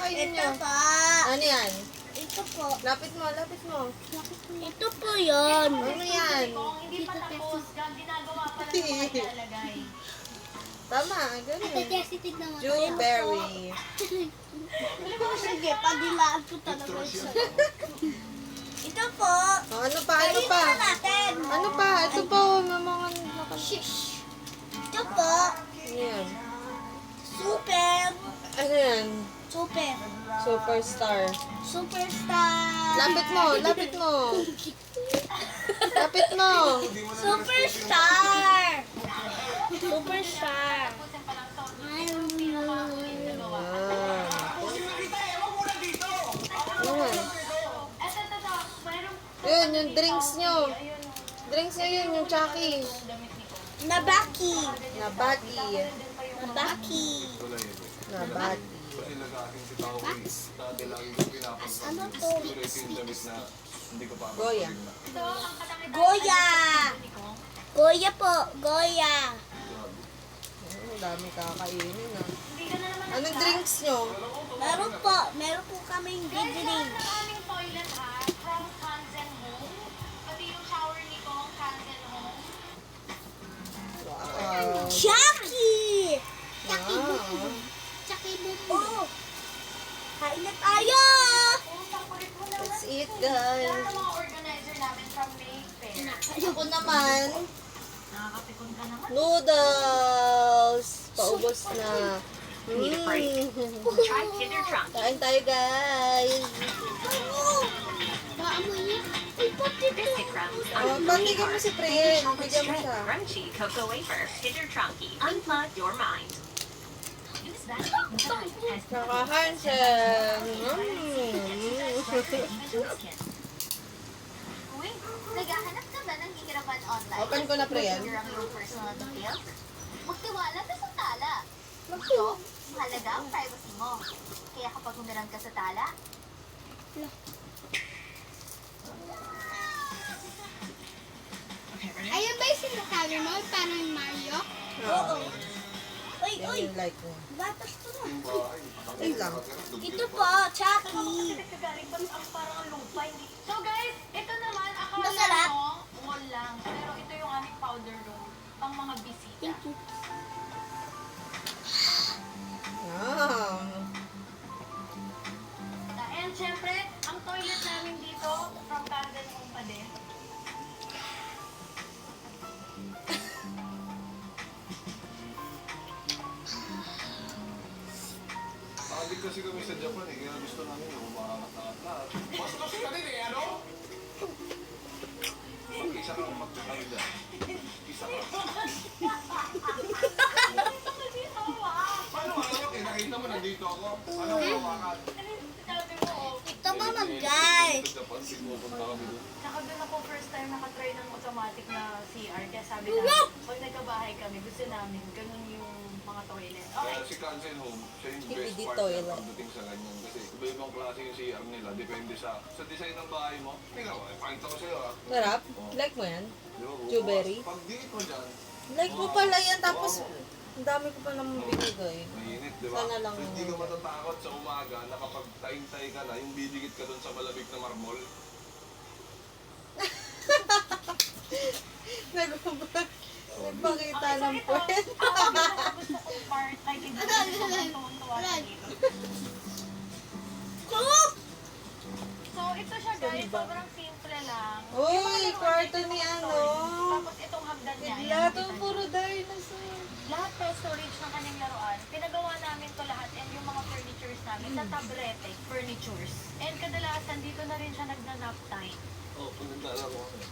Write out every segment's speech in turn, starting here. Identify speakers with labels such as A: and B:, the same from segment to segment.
A: kakainin nyo?
B: Ito po.
A: Ano yan?
B: Ito po.
A: Lapit mo, lapit mo.
B: Ito po yun.
A: Ano yan?
C: Kung hindi pa tapos, ginagawa pa lang yung mga ilalagay.
A: Tama, ganun.
B: tignan mo.
A: Jewelry.
B: Sige, padilaan ko talaga siya. Ito po.
A: Oh, ano pa, ano pa?
B: Kainin na natin.
A: Ano pa? Ito pa, may mga
B: Shish. Ito po.
A: Ano yan?
B: Super.
A: Ano yan?
B: Super.
A: Superstar.
B: Superstar.
A: Lapit mo, lapit mo. Lapit mo.
B: Superstar. Superstar.
A: Yun, yung drinks nyo. Drinks nyo yun, yung Chucky.
B: Nabaki.
A: Nabati.
B: Nabaki.
A: Nabati.
B: Ano to?
A: Goya.
B: Goya. Goya po. Goya.
A: Ang dami kakainin ah. Anong drinks nyo?
B: Meron po. Meron po kaming good drink.
C: Aming toilet from Kanzen Home. Pati yung shower ni Kong Kanzen Home.
A: Wow.
B: Chucky.
A: Wow.
B: Chucky Bubu. Kain na tayo.
A: Let's eat, guys.
C: Yan ang mga organizer namin from Mayfair.
A: Ako naman,
C: Nakakapikon ka naman.
A: noodles. Paubos na.
D: Try Kinder Trunk.
A: Kain tayo, guys.
B: Maamoy niya. Ay, pati ko.
D: Biscuit crumbs.
A: Oh, patigyan mo si Pren.
D: Chocolate
A: Bigyan mo
D: strength,
A: siya.
D: crunchy cocoa wafer. Kinder Trunky. Unplug your mind. Use that.
A: Kaka-Hansen.
C: Uy, naghahanap ka ba ng hihirapan online?
A: Open ko na, Priyan.
C: Figure ang iyong personal details? Magtiwala ka sa tala. Ito, mahalaga ang privacy mo. Kaya kapag humiram ka sa tala,
B: Ayun ba yung sinasabi mo? Parang Mario?
A: Oo.
B: Uy,
A: Yan
B: uy.
A: yung like mo.
B: Gatas ko na.
A: Yun lang.
B: Ito po, Chucky.
C: nagkagaling ba ang parang lupa? Hindi. So guys, ito naman, akala
B: Masarap.
C: mo, wall lang. Pero ito yung aming powder room, pang mga bisita.
B: Thank you.
A: Wow.
C: And syempre, ang toilet namin dito, from Kanzen Home pa din.
E: Adik kasi kami sa Japan eh, kaya gusto namin na umaangat na lahat. Bastos ka din eh, ano? Mag-isa ka mag-ano dyan. Isa ka. Paano ano? Eh, nakita mo nandito ako. Ano ang umaangat?
C: Sabi mo, oh,
B: Ito ba guys?
E: Sa Japan, pinupunta kami doon.
C: saka doon ako first time nakatry ng automatic na CR. Kaya sabi namin, pag nagkabahay kami, gusto namin, ganun yung mga toilet. Okay.
E: Kaya si Kanzen Home, siya yung
A: TPD
E: best part
A: toilet.
E: na pagdating sa ganyan. Kasi iba-ibang klase yung CR nila, depende sa design ng bahay mo. Tingnan mo, pakita ko sa'yo ah.
A: Sarap? Like mo yan?
E: Di ba,
A: Strawberry?
E: Pag diit mo dyan,
A: Like mo pala yan. Tapos, ang dami ko pa naman binigay.
E: mainit, di ba?
A: Sana lang
E: So, hindi ka
A: yun.
E: matatakot sa umaga na kapag taing-tay ka na, yung didikit ka doon sa malamig na marmol.
A: Nagpakita ng puwet.
C: Gusto kong part, like, hindi ko tuwang-tuwa siya dito. So, ito siya guys, sobrang simple lang.
A: Uy, kwarto ni ano.
C: Tapos itong hagdan niya.
A: Bigla
C: ayan,
A: to,
C: nakita
A: puro dinosaur.
C: lahat to storage ng kanyang laruan. Pinagawa namin to lahat and yung mga furnitures namin sa tabrete furnitures. And kadalasan dito na rin siya nagna-nap time.
E: Oh, pagkakala ko ano.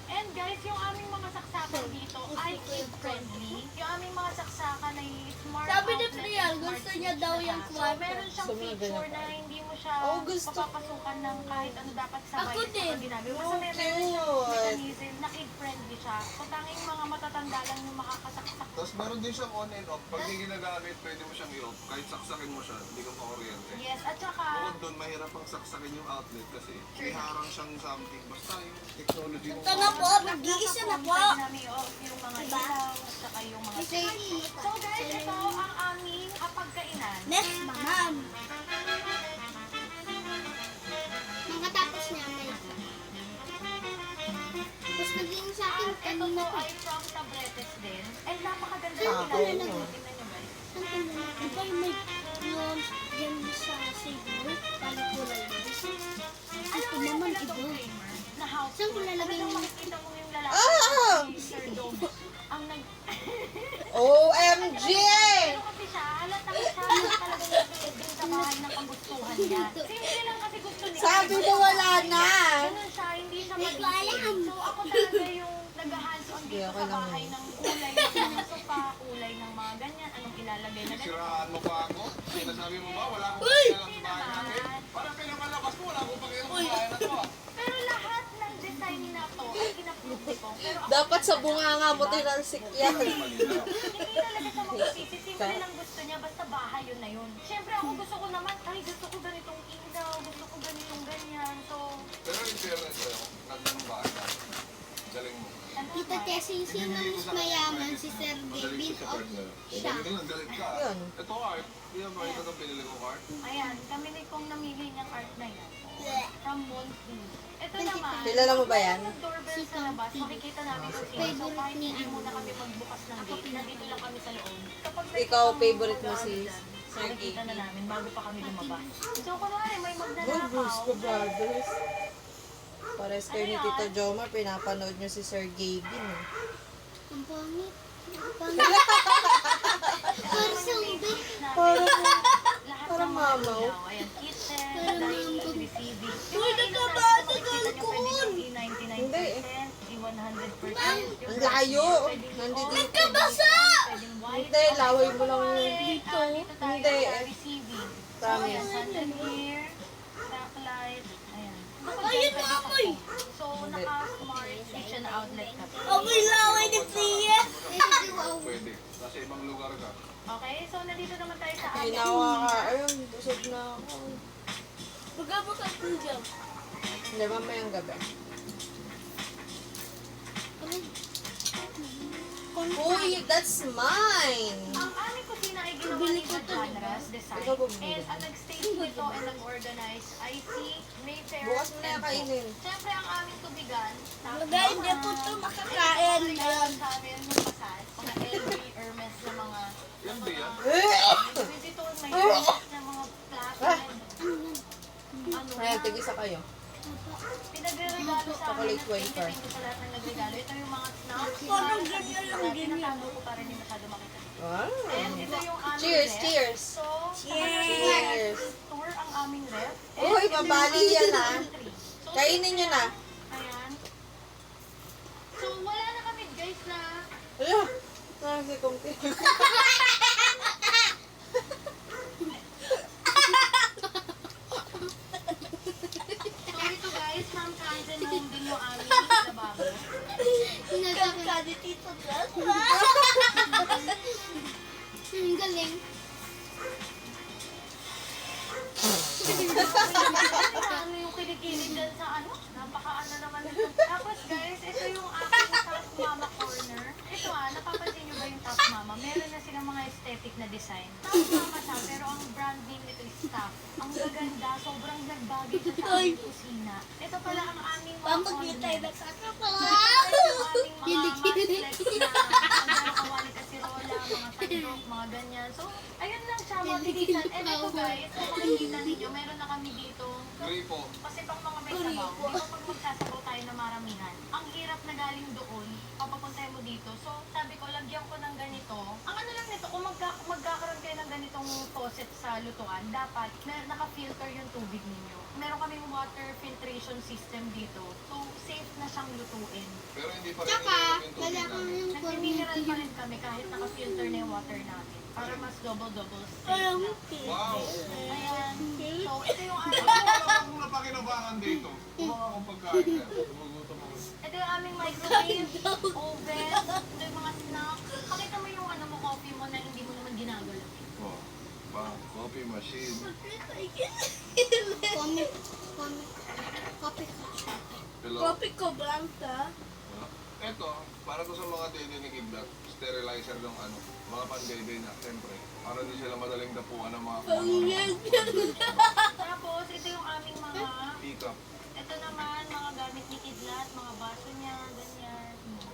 C: And guys, yung aming mga saksakan dito ay kid-friendly. Yung aming mga saksakan ay smart
B: Sabi ni
C: outlet
B: Priya,
C: and smart
B: gusto niya
C: switch
B: daw
C: na
B: yung
C: siya.
B: kwarto.
C: So, meron siyang
A: Gusto mo na
C: feature
A: ganyan
C: na
A: pa?
C: hindi mo siya
A: Oh, gusto ko.
C: papapasukan ng kahit ano dapat sabay.
B: Ako din.
C: Pag ginagawa. Basta
A: Oh,
C: meron siyang
A: cute.
C: mechanism na kid-friendly siya. So, tanging mga matatanda lang yung makakasaksak.
E: Tapos meron din siyang on and off. Pag hindi ginagamit, pwede mo siyang i-off. Kahit saksakin mo siya, hindi ka makuryente.
C: Yes, at saka,
E: Bukod doon, mahirap ang saksakin yung outlet kasi may harang siyang something. Basta yung technology mo.
B: Ito na po, mag-iisa na po.
C: pwede namin i-off yung mga
B: Diba?
C: ilaw, at saka yung mga
B: Kasi,
C: So guys, ito ang aming pagkainan.
B: next naman.
C: Tapos, ito po ay from Tabretes din. And napakaganda ng ilalim nito. Tingnan nyo guys.
B: Di ba may yun yan sa Sable? Parang kulay guys.
C: Alam mo naman ito flamer na house
B: Saan ko lalagay
C: talagang
B: yung-
C: makikita mo yung lalaki si Sir Dome. Ang nag...
A: OMG!
C: Pero kasi siya, halatang siya na talagang nag-building sa bahay ng kagustuhan niya. Simple lang kasi gusto niya.
A: Sabi mo wala na.
C: Ganun siya, hindi siya mag-isip. So ako talaga yung nag-hands-on dito
A: Okay
C: sa
A: lang
C: bahay
A: yun.
C: ng kulay ng mga sofa, kulay ng mga ganyan, anong ilalagay na ganyan.
E: Siraan mo pa ako? Sinasabi mo ba? Wala akong pakialam sa bahay natin. Parang pinamalabas mo, wala akong pakialam sa bahay na to. ah.
C: Pero lahat ng design na to ay in-approve ko. Pero ako
A: Dapat sa bunganga mo tinalsik yan.
E: Malinaw.
C: hindi talaga siya mag-isip. Simple lang gusto niya, basta bahay yun na yun. Siyempre ako gusto ko naman, ay gusto ko ganitong ilaw, gusto ko ganitong ganyan. So,
E: Pero in fairness sa'yo, ganda ng bahay natin. Galing mo.
B: Tita Tessie, sino mas mayaman? Si Sir David o siya?
E: Galit ka.
A: Yun.
E: Ito art. Di ba ito itong pinili ko art?
C: ayan, kami ni kong namili niyang art na yan. From Monty. Ito naman,
A: Kilala mo ba yan?
C: yung doorbell sa labas, makikita namin kung sino. So kahit hindi muna kami magbukas ng gate, nandito lang kami sa loob. Kapag may
A: Ikaw,
C: kasama
A: favorite mo
C: mga
A: si
C: dyan,
A: Sir
C: makikita na
A: Gigi.
C: namin bago pa kami lumabas. So kunwari may
A: Bruce
C: magnanakaw.
A: ko brothers. Pares kayo ni Tito Jomar, pinapanood nyo si Sir Gagin. Eh.
B: Ang pangit. Ang pangit. Parang zombie.
A: Parang mamaw.
C: Ayan, kitchen,
B: Parang
C: dining,
B: mamaw.
C: TV.
B: Uy, nagkabasa ka
A: Hindi.
C: Ang
A: Ang layo. Nandito.
B: Nagkabasa!
A: Hindi, laway mo lang yun.
C: Dito.
A: Hindi.
C: Receiving.
A: Promise.
C: Ayan, sunset here, backlight, ayan.
B: Ayun na amoy!
C: So, naka-smart kitchen outlet ka.
B: Amoy laway ni Pia!
E: Pwede. Nasa ibang lugar ka.
C: Okay, so nandito naman tayo sa ating
A: Ginawa ka. Ayun, busog na ako.
B: Magkabaka po dyan.
A: Hindi, mamayang gabi. Uy, that's mine!
C: Ang aming kusina ay ginawa ni Genres Design.
A: Ikaw bumili.
C: And ang nag-stage nito and nag-organize ay si Mayfair.
A: Bukas mo na yung kainin.
C: Siyempre ang aming tubigan.
B: Magay, hindi po ito makakain.
C: Ayun. Sa amin yung pasal. Mga LV, Hermes na mga... ng
E: Hindi
C: mga
E: yan.
C: visitor, may Hermes na mga plastic. Ano
A: Ayan,
C: na.
A: tigisa kayo.
C: Pinagregalo sa amin.
A: Chocolate wafer.
C: Thank you sa lahat ng nagregalo. Ito yung mga snacks.
B: Parang
C: Mga
B: ganyan lang,
C: na
B: ganyan.
C: tinatago ko para hindi masyado makita.
A: Wow.
C: And ito yung aming
A: Cheers,
C: ref.
A: cheers.
C: So,
A: Cheers.
C: tour ang aming ref.
A: Uy, mabali yan ah.
C: So,
A: Kainin nyo na.
C: Ayan. So, wala na kami guys na
A: Ala, nasi kumpi.
C: So, ito guys, from Kanzen home din yung aming lababo.
B: Nagkakadi Tito Gas. Ang galing.
C: Ano yung kilikili dyan sa ano? Napaka-ano naman ito. Tapos guys, ito yung aking Top Mama corner. Ito napapansin nyo ba yung Top Mama? Meron na silang mga aesthetic na design. Top Mama siya, pero ang brand name nito is Top. Ang gaganda, sobrang nagbagay siya sa aming kusina. Ito pala ang aming mga
B: Pamagkitay na
C: condiments.
B: sa
C: Ito yung aming mga maslex na ang kawali kasirola, mga sandok, mga ganyan. So, ayun lang siya, mabilisan. And ito guys, kung makikita ninyo, meron na kami dito.
E: Gripo.
C: Kasi pang mga may sabaw, di ba pag magsasabaw tayo na maramihan, ang hirap na galing doon, papapuntahin mo dito. So, sabi ko, lagyan ko ng ganito. Ang ano lang nito, kung magkakaroon kayo ng ganitong faucet sa lutuan, dapat naka-filter yung tubig ninyo. Meron kaming water filtration system dito. So, safe na siyang lutuin.
E: Pero hindi pa rin
B: Tsaka,
E: ininom yung
B: wala
E: tubig
B: kang
E: namin.
B: yung
C: Nag-mineral pa rin kami kahit naka-filter na yung water namin. Para mas double-double safe
B: Ayaw
C: na.
B: mo,
E: Wow!
C: Ayan. So, ito yung
E: Wala akong napakinabangan dito. Kumawa akong pagkain. Tumugutom ako.
C: Ito yung aming microwave, oven, ito yung mga snack. Pakita mo yung ano mo, coffee mo na hindi mo naman ginagalaw.
E: Oh, bang, coffee machine.
B: Comic. Comic.
E: Hello?
B: Comic ko, Blanca.
E: Ito, para to sa mga dede ni Kidlat, sterilizer ng ano, mga pan-dede na, siyempre. Para hindi sila madaling dapuan ng mga
C: Tapos, ito yung aming mga,
E: pick-up.
C: ito naman, mga gamit ni Kidlat, mga baso niya, ganyan.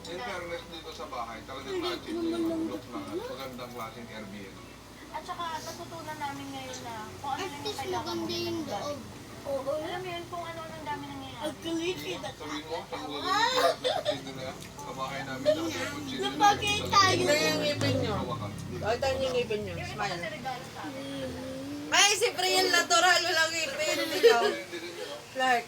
E: In fairness dito sa bahay, talagang na-achieve nyo yung look ng magandang klaseng Airbnb.
C: At saka natutunan namin ngayon na kung ano
B: At
C: lang yung
B: least
C: kailangan mo
B: maganda yung
C: gawin.
B: loob. Oo.
C: Alam mo yun kung ano ang dami nangyayari.
B: Ang kulit na.
E: Sabihin mo, sa mga kapatid na yan, sa bahay namin na kasi kutsilyo na
B: Napagay tayo.
A: Tignan yung ngipin nyo.
E: sa wakas.
A: Pakita niyo yung ngipin nyo.
C: Yung iba
A: Smile.
C: kasi regalo sa amin.
A: Ay, si Priyan natural. Walang ngipin. Ikaw.
E: Hindi rin yun, no?
A: Clark.